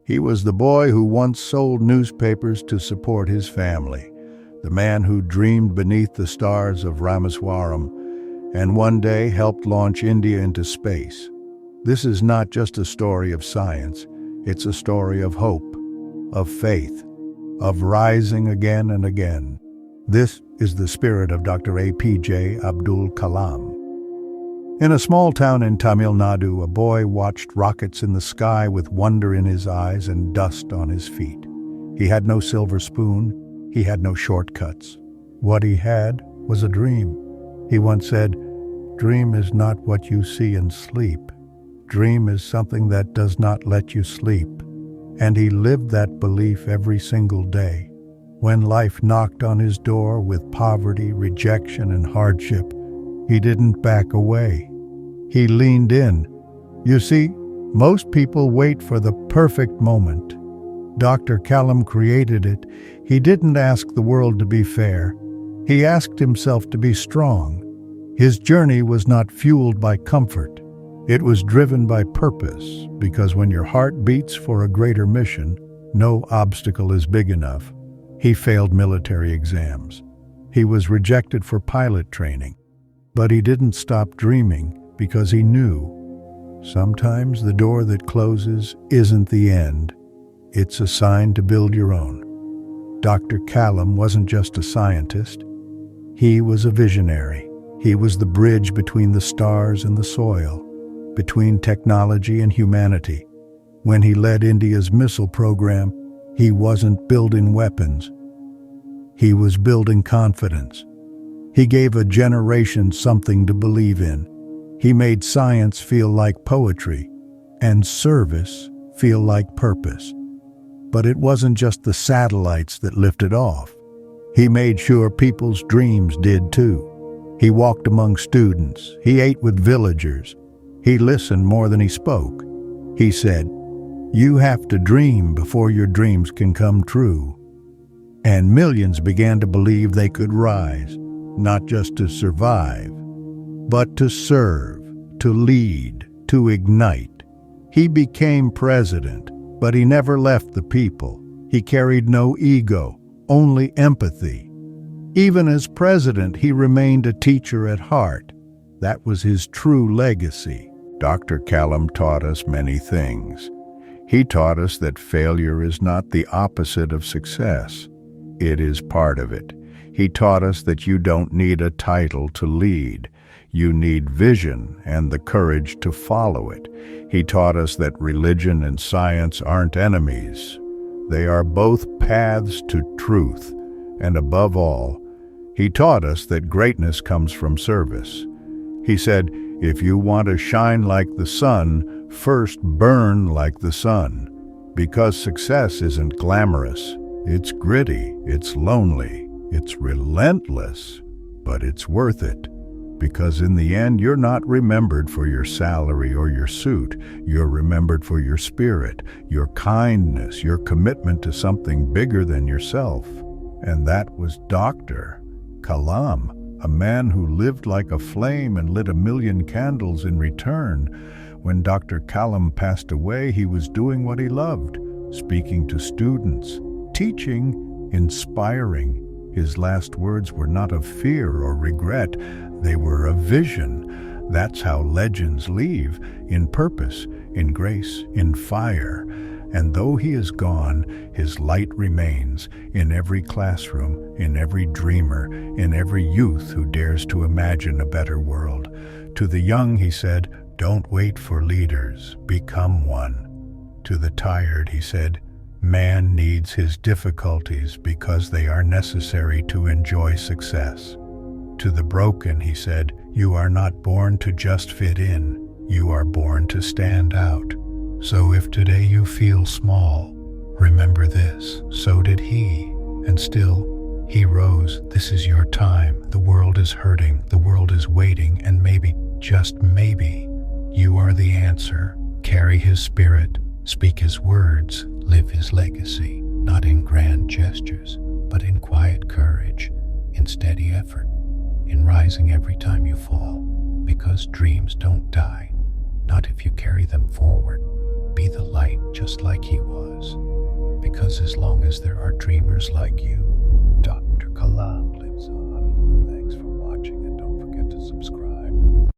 He was the boy who once sold newspapers to support his family, the man who dreamed beneath the stars of Rameswaram and one day helped launch India into space. This is not just a story of science, it's a story of hope, of faith, of rising again and again. This is the spirit of Dr. A.P.J. Abdul Kalam. In a small town in Tamil Nadu, a boy watched rockets in the sky with wonder in his eyes and dust on his feet. He had no silver spoon, he had no shortcuts. What he had was a dream. He once said, "Dream is not what you see and sleep. Dream is something that does not let you sleep." And he lived that belief every single day. When life knocked on his door with poverty, rejection, and hardship, he didn't back away. He leaned in. You see, most people wait for the perfect moment. Dr. Kalam created it. He didn't ask the world to be fair. He asked himself to be strong. His journey was not fueled by comfort. It was driven by purpose, because when your heart beats for a greater mission, no obstacle is big enough. He failed military exams. He was rejected for pilot training. But he didn't stop dreaming because he knew sometimes the door that closes isn't the end. It's a sign to build your own. Dr. Kalam wasn't just a scientist. He was a visionary. He was the bridge between the stars and the soil, between technology and humanity. When he led India's missile program, he wasn't building weapons. He was building confidence. He gave a generation something to believe in. He made science feel like poetry and service feel like purpose. But it wasn't just the satellites that lifted off. He made sure people's dreams did too. He walked among students. He ate with villagers. He listened more than he spoke. He said, "You have to dream before your dreams can come true." And millions began to believe they could rise, not just to survive, but to serve, to lead, to ignite. He became president, but he never left the people. He carried no ego, only empathy. Even as president, he remained a teacher at heart. That was his true legacy. Dr. Kalam taught us many things. He taught us that failure is not the opposite of success. It is part of it. He taught us that you don't need a title to lead. You need vision and the courage to follow it. He taught us that religion and science aren't enemies. They are both paths to truth. And above all, he taught us that greatness comes from service. He said, if you want to shine like the sun, first burn like the sun. Because success isn't glamorous. It's gritty, it's lonely, it's relentless, but it's worth it. Because in the end, you're not remembered for your salary or your suit. You're remembered for your spirit, your kindness, your commitment to something bigger than yourself. And that was Dr. Kalam, a man who lived like a flame and lit 1,000,000 candles in return. When Dr. Kalam passed away, he was doing what he loved, speaking to students, teaching, inspiring. His last words were not of fear or regret, they were of vision. That's how legends leave, in purpose, in grace, in fire. And though he is gone, his light remains in every classroom, in every dreamer, in every youth who dares to imagine a better world. To the young, he said, don't wait for leaders, become one. To the tired, he said, man needs his difficulties because they are necessary to enjoy success. To the broken, he said, you are not born to just fit in, you are born to stand out. So if today you feel small, remember this, so did he, and still he rose. This is your time. The world is hurting, the world is waiting, and maybe, just maybe, you are the answer. Carry his spirit, speak his words, live his legacy, not in grand gestures, but in quiet courage, in steady effort, in rising every time you fall, because dreams don't die, not if you carry them forward. Be the light just like he was. because as long as there are dreamers like you,